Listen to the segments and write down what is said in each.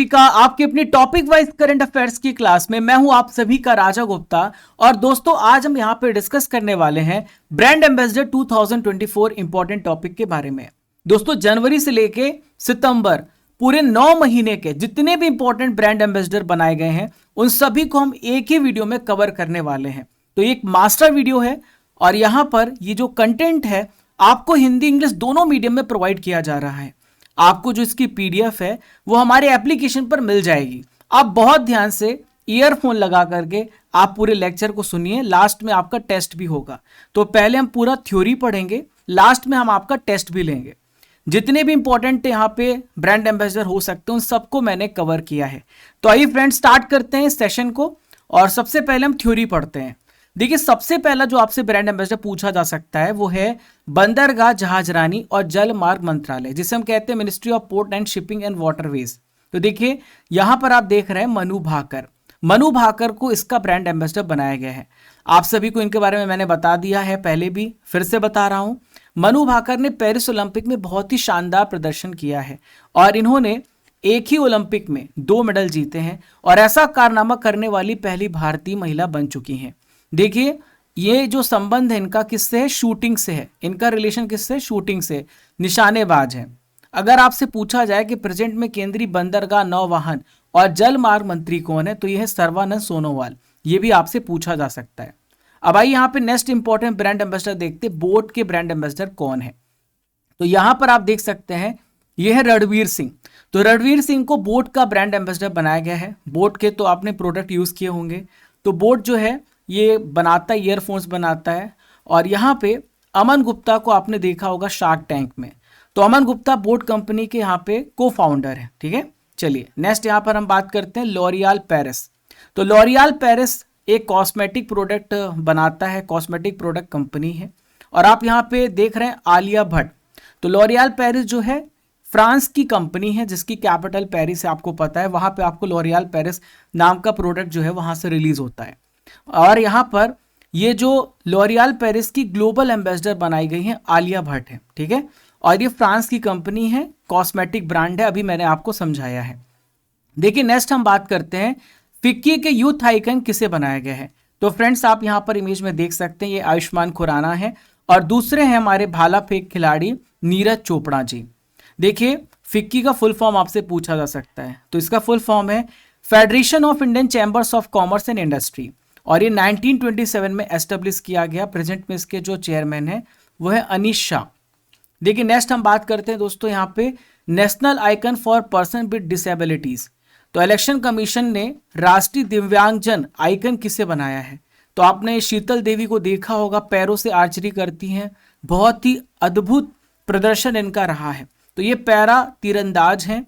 का आपके अपनी टॉपिक वाइज करंट अफेयर्स की क्लास में मैं हूं आप सभी का राजा गुप्ता। और दोस्तों आज हम यहां पे डिस्कस करने वाले हैं ब्रांड एम्बेसडर 2024 इंपॉर्टेंट टॉपिक के बारे में। दोस्तों जनवरी से लेके सितंबर पूरे 9 महीने के जितने भी इंपॉर्टेंट ब्रांड एम्बेसडर बनाए गए हैं उन सभी को हम एक ही वीडियो में कवर करने वाले हैं। तो एक मास्टर वीडियो है और यहां पर ये जो कंटेंट है आपको हिंदी इंग्लिश दोनों मीडियम में प्रोवाइड किया जा रहा है। आपको जो इसकी पीडीएफ है वो हमारे एप्लीकेशन पर मिल जाएगी। आप बहुत ध्यान से ईयरफोन लगा करके आप पूरे लेक्चर को सुनिए, लास्ट में आपका टेस्ट भी होगा। तो पहले हम पूरा थ्योरी पढ़ेंगे, लास्ट में हम आपका टेस्ट भी लेंगे। जितने भी इंपॉर्टेंट यहाँ पे ब्रांड एम्बेसडर हो सकते हैं उन सबको मैंने कवर किया है। तो आइए फ्रेंड्स स्टार्ट करते हैं इस सेशन को और सबसे पहले हम थ्योरी पढ़ते हैं। देखिए सबसे पहला जो आपसे ब्रांड एम्बेसडर पूछा जा सकता है वो है बंदरगाह जहाजरानी और जल मार्ग मंत्रालय, जिसे हम कहते हैं ministry of port and shipping and waterways. तो देखिए यहां पर आप देख रहे हैं मनु भाकर को इसका ब्रांड एम्बेसडर बनाया गया है। आप सभी को इनके बारे में मैंने बता दिया है पहले भी, फिर से बता रहा हूं। मनु भाकर ने पेरिस ओलंपिक में बहुत ही शानदार प्रदर्शन किया है और इन्होंने एक ही ओलंपिक में 2 मेडल जीते हैं और ऐसा कारनामा करने वाली पहली भारतीय महिला बन चुकी हैं। देखिए ये जो संबंध है इनका किससे है, शूटिंग से है। इनका रिलेशन किससे, शूटिंग से, निशानेबाज है। अगर आपसे पूछा जाए कि प्रेजेंट में केंद्रीय बंदरगाह नौवहन और जल मार्ग मंत्री कौन है तो यह है सर्बानंद सोनोवाल। ये भी आपसे पूछा जा सकता है। अब आइए यहाँ पे नेक्स्ट इंपॉर्टेंट ब्रांड एम्बेसडर देखते, बोट के ब्रांड एम्बेसडर कौन है। तो यहां पर आप देख सकते हैं यह है रणवीर सिंह। तो रणवीर सिंह को बोट का ब्रांड एम्बेसडर बनाया गया है। बोट के तो आपने प्रोडक्ट यूज किए होंगे। तो बोट जो है ये बनाता है, ईयरफोन्स बनाता है। और यहाँ पे अमन गुप्ता को आपने देखा होगा शार्क टैंक में। तो अमन गुप्ता बोट कंपनी के यहाँ पे को फाउंडर है। ठीक है, चलिए नेक्स्ट यहाँ पर हम बात करते हैं लॉरियल पेरिस। तो लॉरियल पेरिस एक कॉस्मेटिक प्रोडक्ट बनाता है, कॉस्मेटिक प्रोडक्ट कंपनी है। और आप यहाँ पे देख रहे हैं आलिया भट्ट। तो लॉरियल पेरिस जो है फ्रांस की कंपनी है जिसकी कैपिटल पेरिस है, आपको पता है। वहां पे आपको लॉरियल पेरिस नाम का प्रोडक्ट जो है वहां से रिलीज होता है। और यहाँ पर ये जो लॉरियल पेरिस की ग्लोबल एम्बेसडर बनाई गई है आलिया भट्ट है। ठीक है, और ये फ्रांस की कंपनी है, कॉस्मेटिक ब्रांड है, अभी मैंने आपको समझाया है। देखिए नेक्स्ट हम बात करते हैं फिक्की के यूथ आइकन किसे बनाया गया है। तो फ्रेंड्स आप यहाँ पर इमेज में देख सकते हैं ये आयुष्मान खुराना है और दूसरे हैं हमारे भाला फेंक खिलाड़ी नीरज चोपड़ा जी। देखिए फिक्की का फुल फॉर्म आपसे पूछा जा सकता है। तो इसका फुल फॉर्म है federation of Indian chambers of commerce and industry और ये 1927 में एस्टेब्लिश किया गया। प्रेजेंट में इसके जो चेयरमैन है वो है अनीश शाह। देखिए नेक्स्ट हम बात करते हैं दोस्तों यहाँ पे national icon for person with disabilities. तो इलेक्शन कमीशन ने राष्ट्रीय दिव्यांगजन आइकन किसे बनाया है। तो आपने शीतल देवी को देखा होगा, पैरों से आर्चरी करती हैं, बहुत ही अद्भुत प्रदर्शन इनका रहा है। तो ये पैरा तीरंदाज हैं।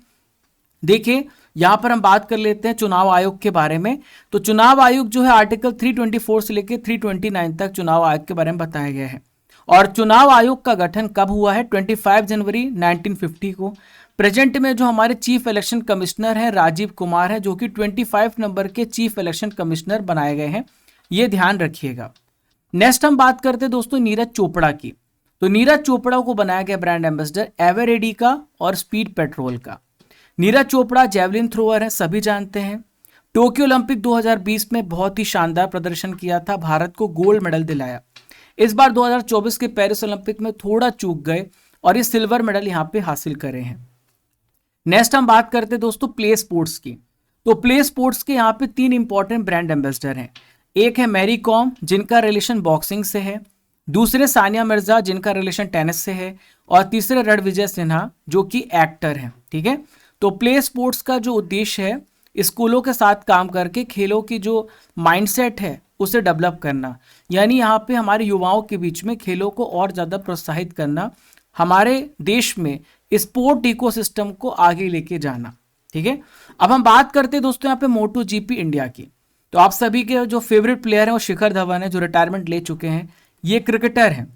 देखिए यहां पर हम बात कर लेते हैं चुनाव आयोग के बारे में। तो चुनाव आयोग जो है आर्टिकल 324 से लेकर 329 तक चुनाव आयोग के बारे में बताया गया है। और चुनाव आयोग का गठन कब हुआ है, 25 जनवरी 1950 को। प्रेजेंट में जो हमारे चीफ इलेक्शन कमिश्नर हैं राजीव कुमार है, जो कि 25 नंबर के चीफ इलेक्शन कमिश्नर बनाए गए हैं, ये ध्यान रखिएगा। नेक्स्ट हम बात करते हैं दोस्तों नीरज चोपड़ा की। तो नीरज चोपड़ा को बनाया गया ब्रांड एम्बेसडर एवरेडी का और स्पीड पेट्रोल का। नीरज चोपड़ा जेवलिन थ्रोअर है, सभी जानते हैं। टोक्यो ओलंपिक 2020 में बहुत ही शानदार प्रदर्शन किया था, भारत को गोल्ड मेडल दिलाया। इस बार 2024 के पेरिस ओलंपिक में थोड़ा चूक गए और ये सिल्वर मेडल यहाँ पे हासिल करे हैं। नेक्स्ट हम बात करते हैं दोस्तों प्ले स्पोर्ट्स की। तो प्ले स्पोर्ट्स के यहाँ पे 3 इंपॉर्टेंट ब्रांड एम्बेसडर हैं। एक है मैरी कॉम जिनका रिलेशन बॉक्सिंग से है, दूसरे सानिया मिर्जा जिनका रिलेशन टेनिस से है, और तीसरे रणविजय सिन्हा जो कि एक्टर हैं। ठीक है, तो प्ले स्पोर्ट्स का जो उद्देश्य है स्कूलों के साथ काम करके खेलों की जो माइंडसेट है उसे डेवलप करना, यानी यहाँ पे हमारे युवाओं के बीच में खेलों को और ज़्यादा प्रोत्साहित करना, हमारे देश में स्पोर्ट इकोसिस्टम को आगे लेके जाना। ठीक है, अब हम बात करते हैं दोस्तों यहाँ पे मोटो जीपी इंडिया की। तो आप सभी के जो फेवरेट प्लेयर हैं वो शिखर धवन है, जो रिटायरमेंट ले चुके हैं, ये क्रिकेटर हैं।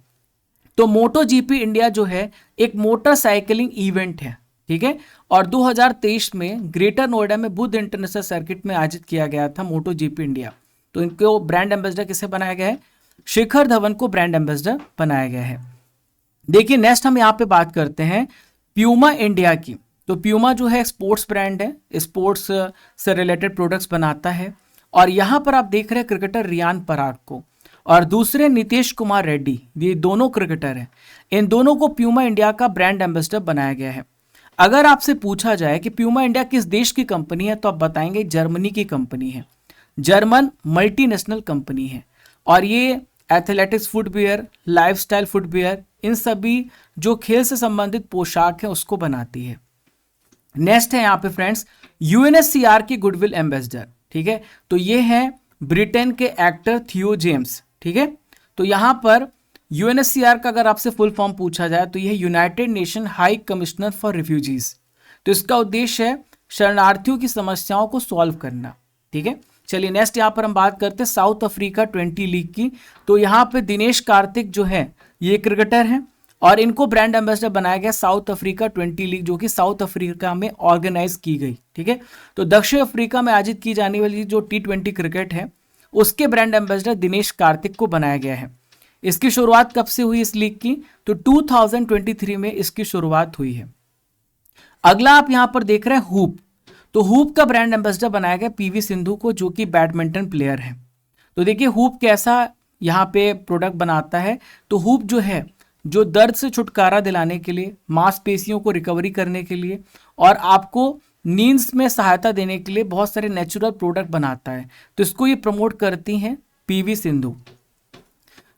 तो मोटो जीपी इंडिया जो है एक मोटरसाइकिलिंग इवेंट है। ठीक है, और 2023 में ग्रेटर नोएडा में बुद्ध इंटरनेशनल सर्किट में आयोजित किया गया था मोटो जीपी इंडिया। तो इनको ब्रांड एम्बेसडर किसे बनाया गया है, शिखर धवन को ब्रांड एम्बेसडर बनाया गया है। देखिए नेक्स्ट हम यहाँ पे बात करते हैं प्यूमा इंडिया की। तो प्यूमा जो है स्पोर्ट्स ब्रांड है, स्पोर्ट्स से रिलेटेड प्रोडक्ट्स बनाता है। और यहाँ पर आप देख रहे हैं क्रिकेटर रियान पराग को, और दूसरे नीतीश कुमार रेड्डी, ये दोनों क्रिकेटर हैं। इन दोनों को प्यूमा इंडिया का ब्रांड एम्बेसडर बनाया गया है। अगर आपसे पूछा जाए कि प्यूमा इंडिया किस देश की कंपनी है, तो आप बताएंगे जर्मनी की कंपनी है। जर्मन मल्टीनेशनल कंपनी है, और ये एथलेटिक्स फुटवियर, लाइफस्टाइल फुटवियर, इन सभी जो खेल से संबंधित पोशाक है उसको बनाती है। नेक्स्ट है यहाँ पे फ्रेंड्स यूएनएससीआर की गुडविल एम्बेसडर, ठीक है। तो ये है ब्रिटेन के एक्टर थियो जेम्स, ठीक है। तो यहाँ पर यूएनएचसीआर का अगर आपसे फुल फॉर्म पूछा जाए तो यह United nation high commissioner for refugees. तो इसका उद्देश्य है शरणार्थियों की समस्याओं को सॉल्व करना, ठीक है। चलिए नेक्स्ट यहाँ पर हम बात करते हैं साउथ अफ्रीका 20 लीग की। तो यहाँ पे दिनेश कार्तिक जो है ये क्रिकेटर हैं, और इनको ब्रांड एम्बेसडर बनाया गया साउथ अफ्रीका 20 लीग, जो कि साउथ अफ्रीका में ऑर्गेनाइज की गई, ठीक है। तो दक्षिण अफ्रीका में आयोजित की जाने वाली जो T20 क्रिकेट है उसके ब्रांड एम्बेसडर दिनेश कार्तिक को बनाया गया है। इसकी शुरुआत कब से हुई इस लीग की, तो 2023 में इसकी शुरुआत हुई है। अगला आप यहां पर देख रहे हैं हुप। तो हुप का ब्रांड एम्बेसडर बनाया गया पीवी सिंधु को, जो कि बैडमिंटन प्लेयर है। तो देखिए हुप कैसा यहाँ पे प्रोडक्ट बनाता है। तो हुप जो है जो दर्द से छुटकारा दिलाने के लिए, मांसपेशियों को रिकवरी करने के लिए, और आपको नींद में सहायता देने के लिए बहुत सारे नेचुरल प्रोडक्ट बनाता है। तो इसको ये प्रमोट करती हैं पीवी सिंधु।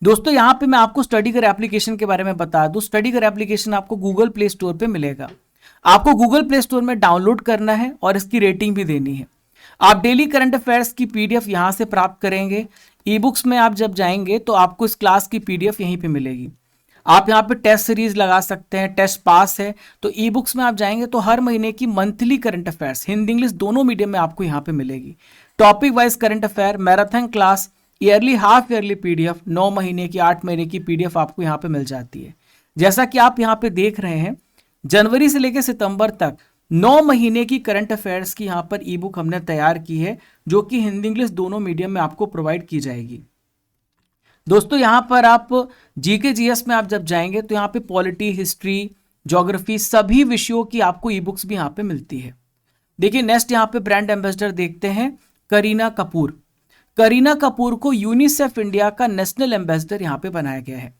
दोस्तों यहाँ पे मैं आपको स्टडी कर एप्लीकेशन के बारे में बता दूं। स्टडी कर एप्लीकेशन आपको गूगल प्ले स्टोर पे मिलेगा। आपको गूगल प्ले स्टोर में डाउनलोड करना है और इसकी रेटिंग भी देनी है। आप डेली करंट अफेयर्स की पीडीएफ यहाँ से प्राप्त करेंगे। ई बुक्स में आप जब जाएंगे तो आपको इस क्लास की पीडीएफ यहीं पे मिलेगी। आप यहाँ पे टेस्ट सीरीज लगा सकते हैं, टेस्ट पास है। तो ई बुक्स में आप जाएंगे तो हर महीने की monthly current affairs Hindi English दोनों मीडियम में आपको यहाँ पे मिलेगी। Topic wise current affair, marathon class, yearly, half yearly PDF, 9 महीने की, 8 महीने की पीडीएफ आपको यहाँ पे मिल जाती है। जैसा कि आप यहाँ पे देख रहे हैं, जनवरी से लेकर सितंबर तक 9 महीने की करंट अफेयर्स की यहाँ पर ई बुक हमने तैयार की है, जो कि हिंदी इंग्लिश दोनों मीडियम में आपको प्रोवाइड की जाएगी। दोस्तों यहाँ पर आप जीके जीएस में आप जब जाएंगे तो यहाँ पे पॉलिटी, हिस्ट्री, ज्योग्राफी सभी विषयों की आपको ई बुक्स भी यहाँ पे मिलती है। देखिए नेक्स्ट यहाँ पे ब्रांड एम्बेसडर देखते हैं करीना कपूर। करीना कपूर को यूनिसेफ इंडिया का नेशनल एम्बेसडर यहाँ पे बनाया गया है।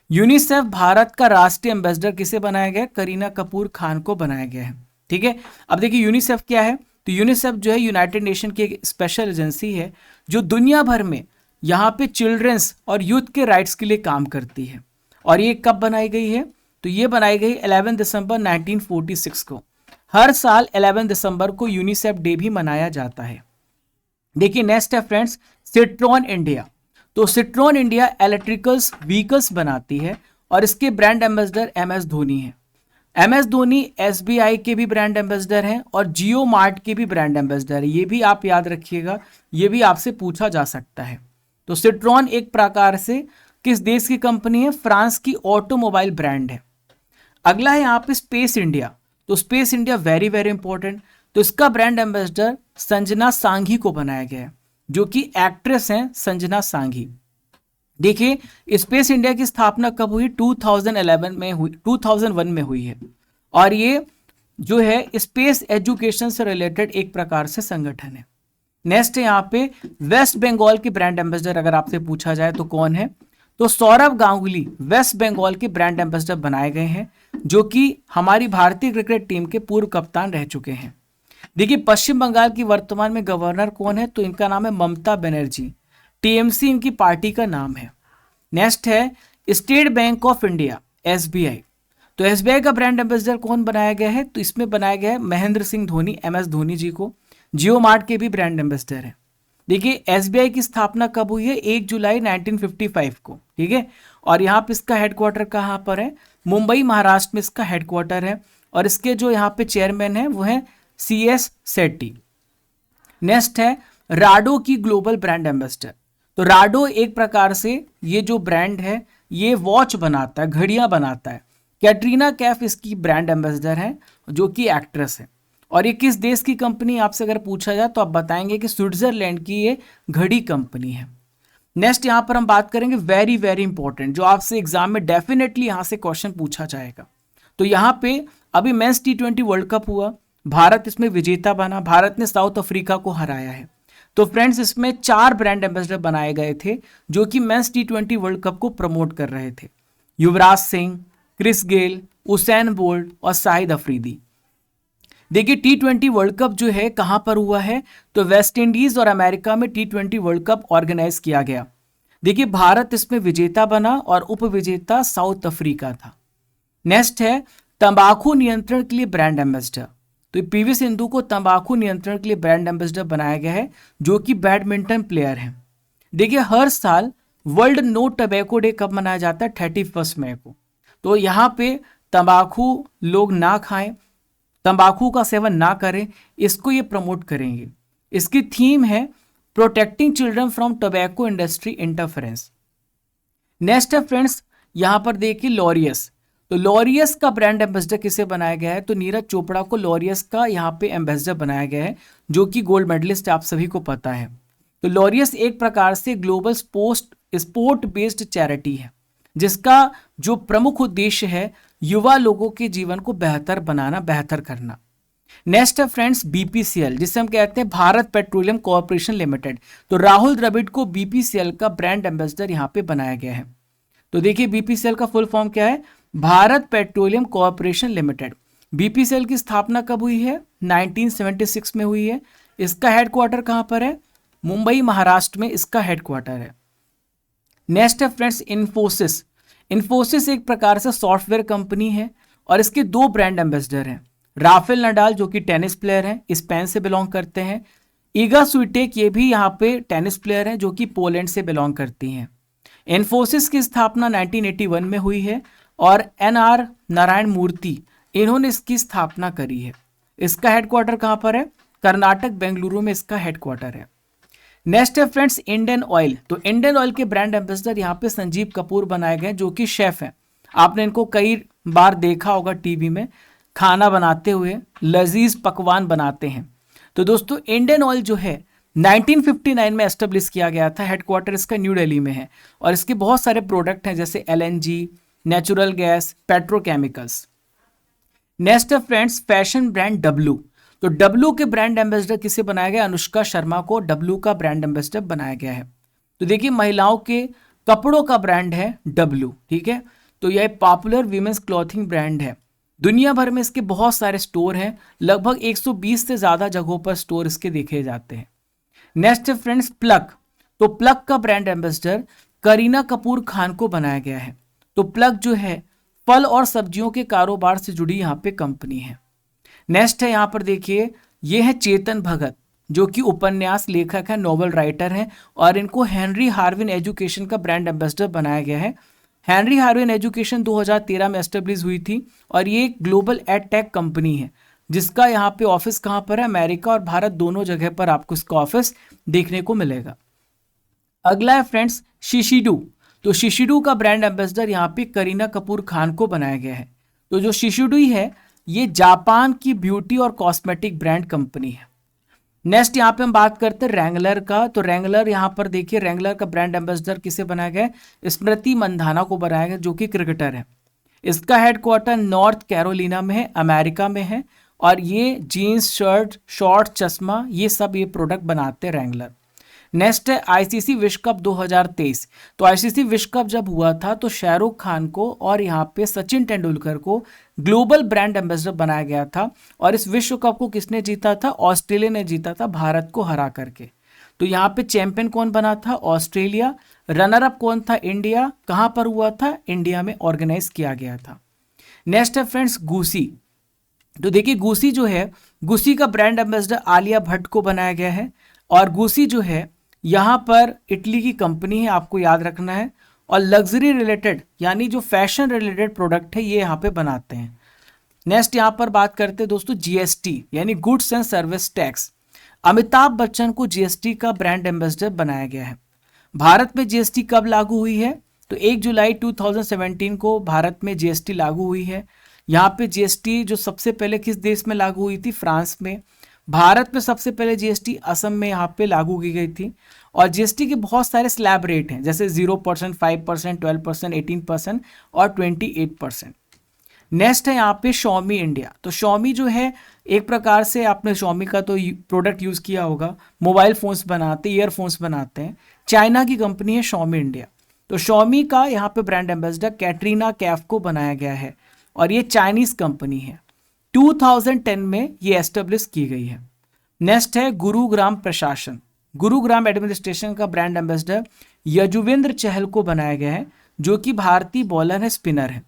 यूनिसेफ भारत का राष्ट्रीय एम्बेसडर किसे बनाया गया है? करीना कपूर खान को बनाया गया है, ठीक है। अब देखिए यूनिसेफ क्या है। तो यूनिसेफ जो है यूनाइटेड नेशन की एक स्पेशल एजेंसी है जो दुनिया भर में यहाँ पे चिल्ड्रंस और यूथ के राइट्स के लिए काम करती है। और ये कब बनाई गई है? तो ये बनाई गई 11 दिसंबर 1946 को। हर साल 11 दिसंबर को यूनिसेफ डे भी मनाया जाता है। देखिए नेक्स्ट है फ्रेंड्स सिट्रॉन इंडिया। तो सिट्रॉन इंडिया इलेक्ट्रिकल्स व्हीकल्स बनाती है और इसके ब्रांड एम्बेसडर MS धोनी है। MS धोनी SBI के भी ब्रांड एम्बेसडर हैं और जियो मार्ट के भी ब्रांड एम्बेसडर है। ये भी आप याद रखिएगा, ये भी आपसे पूछा जा सकता है। तो सिट्रॉन एक प्रकार से किस देश की कंपनी है? फ्रांस की ऑटोमोबाइल ब्रांड है। अगला है यहाँ पे स्पेस इंडिया। तो space India very very important. तो इसका ब्रांड एम्बेसडर संजना सांघी को बनाया गया है, जो कि एक्ट्रेस हैं संजना सांघी। देखिए स्पेस इंडिया की स्थापना कब हुई? 2011 में हुई, 2001 में हुई है। और ये जो है स्पेस एजुकेशन से रिलेटेड एक प्रकार से संगठन है। नेक्स्ट है यहाँ पे वेस्ट बंगाल के ब्रांड एम्बेसडर अगर आपसे पूछा जाए तो कौन है? तो सौरव गांगुली वेस्ट बंगाल के ब्रांड एम्बेसडर बनाए गए हैं, जो कि हमारी भारतीय क्रिकेट टीम के पूर्व कप्तान रह चुके हैं। देखिए पश्चिम बंगाल की वर्तमान में गवर्नर कौन है? तो इनका नाम है ममता बनर्जी। TMC इनकी पार्टी का नाम है। नेक्स्ट है state bank of India SBI। तो SBI का ब्रांड एम्बेसडर कौन बनाया गया है? तो इसमें बनाया गया है महेंद्र सिंह धोनी, MS धोनी जी को। जियो मार्ट के भी ब्रांड एम्बेसडर है। देखिए SBI की स्थापना कब हुई है? 1 जुलाई 1955 को, ठीक है। और यहाँ पे इसका हेडक्वार्टर कहाँ पर है? मुंबई महाराष्ट्र में इसका हेडक्वार्टर है। और इसके जो यहाँ पे चेयरमैन है वो है CS सेट्टी। नेक्स्ट है राडो की ग्लोबल ब्रांड एम्बेसडर। तो राडो एक प्रकार से ये जो ब्रांड है ये वॉच बनाता है, घड़ियां बनाता है। कैटरीना कैफ इसकी ब्रांड एम्बेसडर है, जो कि एक्ट्रेस है। और ये किस देश की कंपनी आपसे अगर पूछा जाए तो आप बताएंगे कि स्विट्जरलैंड की ये घड़ी कंपनी है। नेक्स्ट यहाँ पर हम बात करेंगे वेरी वेरी इंपॉर्टेंट, जो आपसे एग्जाम में डेफिनेटली यहाँ से क्वेश्चन पूछा जाएगा। तो यहाँ पे अभी मेंस T20 वर्ल्ड कप हुआ, भारत इसमें विजेता बना, भारत ने साउथ अफ्रीका को हराया है। तो फ्रेंड्स इसमें 4 ब्रांड एम्बेसडर बनाए गए थे जो कि मेंस T20 वर्ल्ड कप को प्रमोट कर रहे थे। Yuvraj Singh, Chris Gayle, Usain Bolt और शाहिद अफरीदी। देखिए T20 वर्ल्ड कप जो है कहां पर हुआ है, तो वेस्ट इंडीज और अमेरिका में T20 वर्ल्ड कप ऑर्गेनाइज किया गया। देखिए भारत इसमें विजेता बना और उपविजेता साउथ अफ्रीका था। नेक्स्ट है तंबाकू नियंत्रण के लिए ब्रांड एम्बेसडर। तो पीवी सिंधु को तंबाकू नियंत्रण के लिए ब्रांड एम्बेसडर बनाया गया है, जो कि बैडमिंटन प्लेयर है। देखिए हर साल वर्ल्ड नो टबैको डे कब मनाया जाता है, 31 मई को। तो यहाँ पे तंबाकू लोग ना खाएं, तंबाकू का सेवन ना करें, इसको ये प्रमोट करेंगे। इसकी थीम है protecting children from tobacco industry interference. Next है फ्रेंड्स, यहां पर देखिए लॉरियस। तो लॉरियस का ब्रांड एम्बेसडर किसे बनाया गया है, तो नीरज चोपड़ा को लॉरियस का यहाँ पे एम्बेसडर बनाया गया है, जो कि गोल्ड मेडलिस्ट आप सभी को पता है। तो लॉरियस एक प्रकार से ग्लोबल स्पोर्ट बेस्ड चैरिटी है, जिसका जो प्रमुख उद्देश्य है युवा लोगों के जीवन को बेहतर बनाना, बेहतर करना। नेक्स्ट है फ्रेंड्स बीपीसीएल, जिसे हम कहते हैं भारत पेट्रोलियम कॉर्पोरेशन लिमिटेड। तो राहुल द्रविड़ को बीपीसीएल का ब्रांड एम्बेसडर यहाँ पे बनाया गया है। तो देखिए बीपीसीएल का फुल फॉर्म क्या है, Bharat petroleum corporation limited. BPCL की स्थापना कब हुई है, 1976 में हुई है। इसका हेडक्वार्टर कहां पर है, मुंबई महाराष्ट्र में इसका हेडक्वार्टर है। नेक्स्ट है फ्रेंड्स इन्फोसिस। इन्फोसिस एक प्रकार से सॉफ्टवेयर कंपनी है और इसके 2 ब्रांड एम्बेसडर हैं। राफेल नडाल जो कि टेनिस प्लेयर हैं, स्पेन से बिलोंग करते हैं। ईगा स्विटेक ये भी यहाँ पे टेनिस प्लेयर हैं जो कि पोलैंड से बिलोंग करती हैं। इन्फोसिस की स्थापना 1981 में हुई है और NR नारायण मूर्ति इन्होंने इसकी स्थापना करी है। इसका हेडक्वार्टर कहाँ पर है, कर्नाटक बेंगलुरु में इसका हेडक्वार्टर है। नेक्स्ट है फ्रेंड्स इंडियन ऑयल। तो इंडियन ऑयल के ब्रांड एम्बेसडर यहाँ पे संजीव कपूर बनाए गए जो कि शेफ हैं। आपने इनको कई बार देखा होगा टीवी में खाना बनाते हुए, लजीज पकवान बनाते हैं। तो दोस्तों इंडियन ऑयल जो है 1959 में एस्टेब्लिश किया गया था, हेडक्वार्टर इसका न्यू दिल्ली में है और इसके बहुत सारे प्रोडक्ट हैं जैसे LNG, natural gas, petrochemicals. Next है फ्रेंड्स फैशन ब्रांड W। तो W के ब्रांड एम्बेसडर किसे बनाया गया, अनुष्का शर्मा को W का ब्रांड एम्बेसडर बनाया गया है। तो देखिए महिलाओं के कपड़ों का ब्रांड है W, ठीक है। तो यह पॉपुलर वीमेंस क्लॉथिंग ब्रांड है। दुनिया भर में इसके बहुत सारे स्टोर हैं, लगभग 120 से ज्यादा जगहों पर स्टोर इसके देखे जाते हैं। नेक्स्ट है फ्रेंड्स प्लग। तो प्लग का ब्रांड एम्बेसडर करीना कपूर खान को बनाया गया है। तो प्लग जो है फल और सब्जियों के कारोबार से जुड़ी यहाँ पे कंपनी है। नेक्स्ट है यहाँ पर देखिए, ये है चेतन भगत जो कि उपन्यास लेखक है, नोवेल राइटर हैं और इनको हेनरी हार्विन एजुकेशन का ब्रांड एम्बेसडर बनाया गया है। हेनरी हार्विन एजुकेशन 2013 में एस्टेब्लिश हुई थी और ये एक ग्लोबल एडटेक कंपनी है जिसका यहाँ पे ऑफिस कहाँ पर है, अमेरिका और भारत दोनों जगह पर आपको इसका ऑफिस देखने को मिलेगा। अगला है फ्रेंड्स शिशिडू। तो शिशिडू का ब्रांड एम्बेसडर यहाँ पे करीना कपूर खान को बनाया गया है। तो जो शिशिडू है ये जापान की ब्यूटी और कॉस्मेटिक ब्रांड कंपनी है। नेक्स्ट यहाँ पे हम बात करते हैं रैंगलर का। तो रैंगलर यहाँ पर देखिए, रैंगलर का ब्रांड एम्बेसडर किसे बनाया गया है, स्मृति मंधाना को बनाया गया जो कि क्रिकेटर है। इसका हेडक्वार्टर नॉर्थ कैरोलिना में है, अमेरिका में है और ये जीन्स, शर्ट, शॉर्ट, चश्मा ये सब ये प्रोडक्ट बनाते हैं रैंगलर। नेक्स्ट है आईसीसी विश्व कप 2023। तो आईसीसी विश्व कप जब हुआ था तो शाहरुख खान को और यहाँ पे सचिन तेंदुलकर को ग्लोबल ब्रांड एम्बेसडर बनाया गया था और इस विश्व कप को किसने जीता था, ऑस्ट्रेलिया ने जीता था भारत को हरा करके। तो यहाँ पे चैंपियन कौन बना था, ऑस्ट्रेलिया। रनर अप कौन था, इंडिया। कहाँ पर हुआ था, इंडिया में ऑर्गेनाइज किया गया था। नेक्स्ट है फ्रेंड्स गूसी। तो देखिए गूसी जो है, गूसी का ब्रांड एम्बेसडर आलिया भट्ट को बनाया गया है और गूसी जो है यहाँ पर इटली की कंपनी है, आपको याद रखना है। और लग्जरी रिलेटेड यानी जो फैशन रिलेटेड प्रोडक्ट है ये यहाँ पे बनाते हैं। नेक्स्ट यहाँ पर बात करते हैं दोस्तों जीएसटी यानी goods and service tax. Amitabh Bachchan को जीएसटी का ब्रांड एम्बेसडर बनाया गया है। भारत में जीएसटी कब लागू हुई है, तो 1 जुलाई 2017 को भारत में जीएसटी लागू हुई है। यहाँ पे जीएसटी जो सबसे पहले किस देश में लागू हुई थी, फ्रांस में। भारत में सबसे पहले जीएसटी असम में यहाँ पे लागू की गई थी। और जीएसटी के बहुत सारे स्लैब रेट हैं जैसे 0%, 5%, 12%, 18% और 28%। नेक्स्ट है यहाँ पे Xiaomi इंडिया। तो Xiaomi जो है एक प्रकार से आपने Xiaomi का तो प्रोडक्ट यूज किया होगा, मोबाइल फोन्स बनाते, ईयरफोन्स बनाते हैं, चाइना की कंपनी है Xiaomi इंडिया। तो Xiaomi का यहाँ पे ब्रांड एम्बेसडर कैटरीना कैफ को बनाया गया है और ये चाइनीज कंपनी है। 2010 में ये एस्टेब्लिश की गई है। नेक्स्ट है गुरुग्राम प्रशासन, गुरुग्राम एडमिनिस्ट्रेशन का ब्रांड एम्बेसडर यजुवेंद्र चहल को बनाया गया है, जो कि भारतीय बॉलर है, स्पिनर है।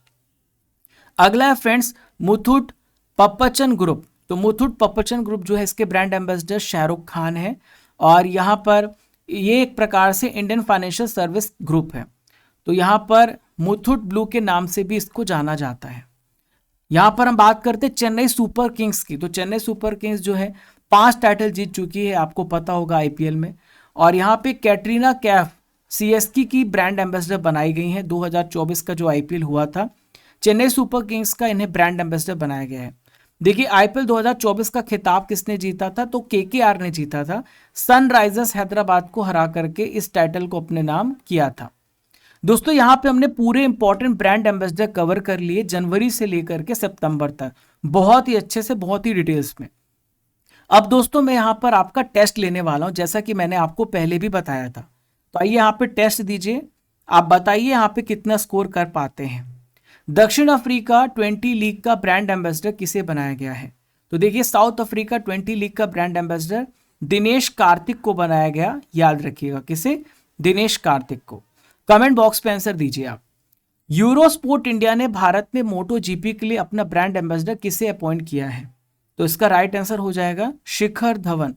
अगला है फ्रेंड्स मुथूट पप्पचन ग्रुप। तो मुथूट पप्पचन ग्रुप जो है इसके ब्रांड एम्बेसडर शाहरुख खान है और यहाँ पर ये एक प्रकार से इंडियन फाइनेंशियल सर्विस ग्रुप है। तो यहाँ पर मुथूट ब्लू के नाम से भी इसको जाना जाता है। यहाँ पर हम बात करते हैं चेन्नई सुपर किंग्स की। तो चेन्नई सुपर किंग्स जो है 5 टाइटल जीत चुकी है, आपको पता होगा आईपीएल में। और यहाँ पे कैटरीना कैफ सीएसके की ब्रांड एम्बेसडर बनाई गई है। 2024 का जो आईपीएल हुआ था, चेन्नई सुपर किंग्स का इन्हें ब्रांड एम्बेसडर बनाया गया है। देखिए आईपीएल 2024 का खिताब किसने जीता था? तो केकेआर ने जीता था, सनराइजर्स हैदराबाद को हरा करके इस टाइटल को अपने नाम किया था। दोस्तों यहाँ पे हमने पूरे इंपॉर्टेंट ब्रांड एम्बेसडर कवर कर लिए जनवरी से लेकर के सितंबर तक, बहुत ही अच्छे से, बहुत ही डिटेल्स में। अब दोस्तों मैं यहाँ पर आपका टेस्ट लेने वाला हूँ, जैसा कि मैंने आपको पहले भी बताया था। तो आइए यहाँ पे टेस्ट दीजिए, आप बताइए यहाँ पे कितना स्कोर कर पाते हैं। दक्षिण अफ्रीका 20 लीग का ब्रांड एम्बेसडर किसे बनाया गया है? तो देखिए साउथ अफ्रीका 20 लीग का ब्रांड एम्बेसडर दिनेश कार्तिक को बनाया गया, याद रखिएगा किसे? दिनेश कार्तिक को। कमेंट बॉक्स पे आंसर दीजिए आप। यूरोस्पोर्ट इंडिया ने भारत में मोटो जीपी के लिए अपना ब्रांड एम्बेसडर किसे अपॉइंट किया है? तो इसका राइट आंसर हो जाएगा शिखर धवन।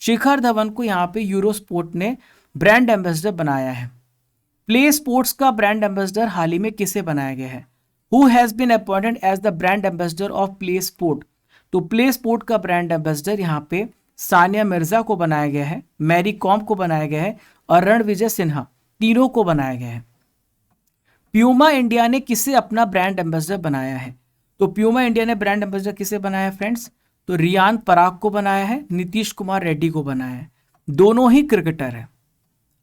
शिखर धवन को यहाँ पे यूरोस्पोर्ट ने ब्रांड एम्बेसडर बनाया है। प्ले स्पोर्ट्स का ब्रांड एम्बेसडर हाल ही में किसे बनाया गया है? Who has been appointed as the brand ambassador of play sport? तो प्ले स्पोर्ट का ब्रांड एम्बेसडर यहाँ पे सानिया मिर्जा को बनाया गया है, मैरी कॉम को बनाया गया है और रणविजय सिन्हा, तीनों को बनाया गया है। प्यूमा इंडिया ने किसे अपना ब्रांड एम्बेसडर बनाया है? तो प्यूमा इंडिया ने ब्रांड एम्बेसडर किसे बनाया है फ्रेंड्स? तो रियान पराग को बनाया है, नीतीश कुमार रेड्डी को बनाया है, दोनों ही क्रिकेटर है।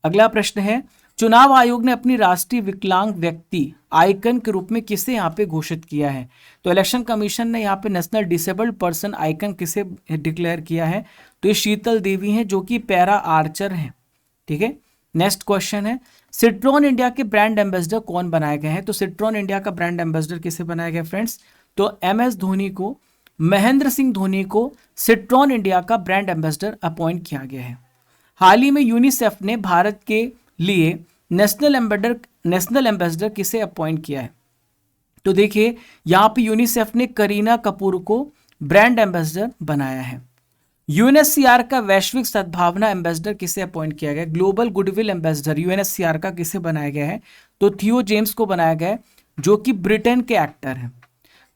अगला प्रश्न है चुनाव आयोग ने अपनी राष्ट्रीय विकलांग व्यक्ति आइकन के रूप में किसे यहाँ पे घोषित किया है? तो इलेक्शन कमीशन ने यहाँ पे नेशनल डिसेबल्ड पर्सन आइकन किसे डिक्लेयर किया है? तो ये शीतल देवी हैं, जो कि पैरा आर्चर हैं। ठीक है, नेक्स्ट क्वेश्चन है सिट्रॉन इंडिया के ब्रांड एम्बेसडर कौन बनाए गए हैं? तो सिट्रॉन इंडिया का ब्रांड एम्बेसडर किसे बनाया गया फ्रेंड्स? तो MS धोनी को, महेंद्र सिंह धोनी को सिट्रॉन इंडिया का ब्रांड एम्बेसडर अपॉइंट किया गया है। हाल ही में यूनिसेफ ने भारत के लिए नेशनल एम्बेसडर किसे अपॉइंट किया है? तो देखिए यहाँ पे यूनिसेफ ने करीना कपूर को ब्रांड एम्बेसडर बनाया है। यूएनएचसीआर का वैश्विक सद्भावना एम्बेसडर किसे अपॉइंट किया गया? ग्लोबल गुडविल एम्बेसडर यूएनएचसीआर का किसे बनाया गया है? तो थियो जेम्स को बनाया गया है, जो कि ब्रिटेन के एक्टर हैं।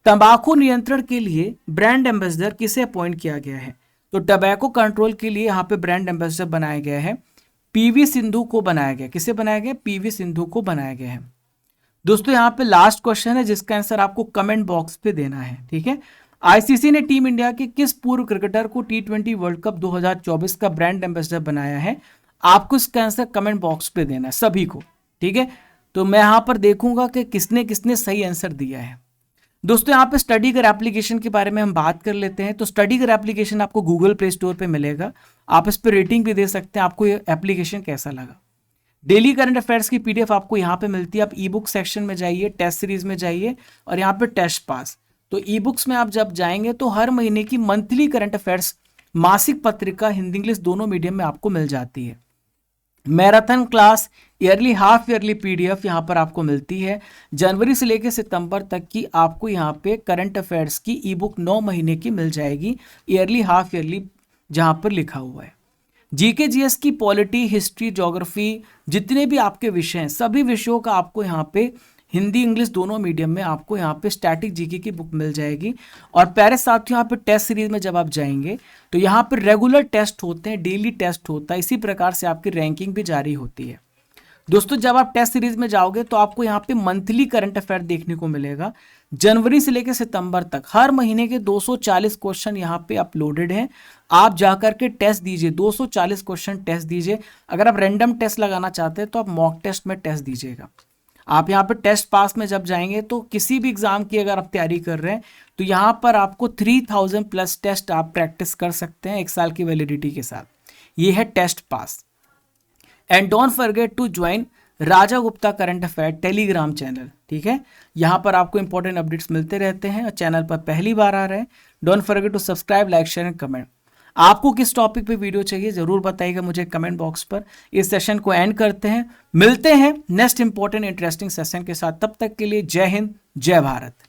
तंबाकू नियंत्रण के लिए ब्रांड एम्बेसडर किसे अपॉइंट किया गया है? तो टबैको कंट्रोल के लिए यहाँ पे ब्रांड एम्बेसडर बनाया गया है, पीवी सिंधु को बनाया गया। किसे बनाया गया? पीवी सिंधु को बनाया गया है। दोस्तों यहाँ पे लास्ट क्वेश्चन है जिसका आंसर आपको कमेंट बॉक्स पे देना है। ठीक है, आईसीसी ने टीम इंडिया के किस पूर्व क्रिकेटर को T20 वर्ल्ड कप 2024 का ब्रांड एम्बेसडर बनाया है? आपको इसका आंसर कमेंट बॉक्स पे देना है सभी को। ठीक है, तो मैं यहाँ पर देखूंगा कि किसने किसने सही आंसर दिया है। दोस्तों यहाँ पे स्टडी कर एप्लीकेशन के बारे में हम बात कर लेते हैं। तो स्टडी कर एप्लीकेशन आपको गूगल प्ले स्टोर पे मिलेगा, आप इस पर रेटिंग भी दे सकते हैं। आपको ये एप्लीकेशन कैसा लगा? डेली करंट अफेयर्स की PDF आपको यहाँ पे मिलती है। आप ई बुक सेक्शन में जाइए, टेस्ट सीरीज में जाइए और यहाँ पे टेस्ट पास। तो ई बुक्स में आप जब जाएंगे तो हर महीने की मंथली करंट अफेयर्स मासिक पत्रिका हिंदी इंग्लिश दोनों मीडियम में आपको मिल जाती है। Marathon class yearly half yearly PDF यहाँ पर आपको मिलती है। जनवरी से लेकर सितंबर तक की आपको यहाँ पे करंट अफेयर्स की ई बुक 9 महीने की मिल जाएगी, ईयरली हाफ ईयरली जहाँ पर लिखा हुआ है। जीके जीएस की पॉलिटी, हिस्ट्री, ज्योग्राफी, जितने भी आपके विषय हैं सभी विषयों का आपको यहाँ पे हिंदी इंग्लिश दोनों मीडियम में आपको यहाँ पे स्टैटिक जीके की बुक मिल जाएगी। और प्यारे साथियों यहाँ पे टेस्ट सीरीज में जब आप जाएंगे तो यहाँ पे रेगुलर टेस्ट होते हैं, डेली टेस्ट होता है, इसी प्रकार से आपकी रैंकिंग भी जारी होती है। दोस्तों जब आप टेस्ट सीरीज में जाओगे तो आपको यहाँ पे मंथली करंट अफेयर देखने को मिलेगा। जनवरी से लेकर सितंबर तक हर महीने के 240 क्वेश्चन यहाँ पे अपलोडेड हैं। आप जाकर के टेस्ट दीजिए, 240 क्वेश्चन टेस्ट दीजिए। अगर आप रैंडम टेस्ट लगाना चाहते हैं तो आप मॉक टेस्ट में टेस्ट दीजिएगा। आप यहाँ पे टेस्ट पास में जब जाएंगे तो किसी भी एग्जाम की अगर आप तैयारी कर रहे हैं तो यहाँ पर आपको 3000 प्लस टेस्ट आप प्रैक्टिस कर सकते हैं 1 साल की वैलिडिटी के साथ। ये है test pass. And don't forget to join Raja Gupta current affair Telegram channel, ठीक है। यहाँ पर आपको इंपॉर्टेंट अपडेट्स मिलते रहते हैं और चैनल पर पहली बार आ रहे हैं, don't forget to subscribe, like, share and comment. आपको किस टॉपिक पे वीडियो चाहिए जरूर बताइएगा मुझे कमेंट बॉक्स पर। इस सेशन को एंड करते हैं, मिलते हैं नेक्स्ट इंपॉर्टेंट इंटरेस्टिंग सेशन के साथ। तब तक के लिए जय हिंद, जय भारत।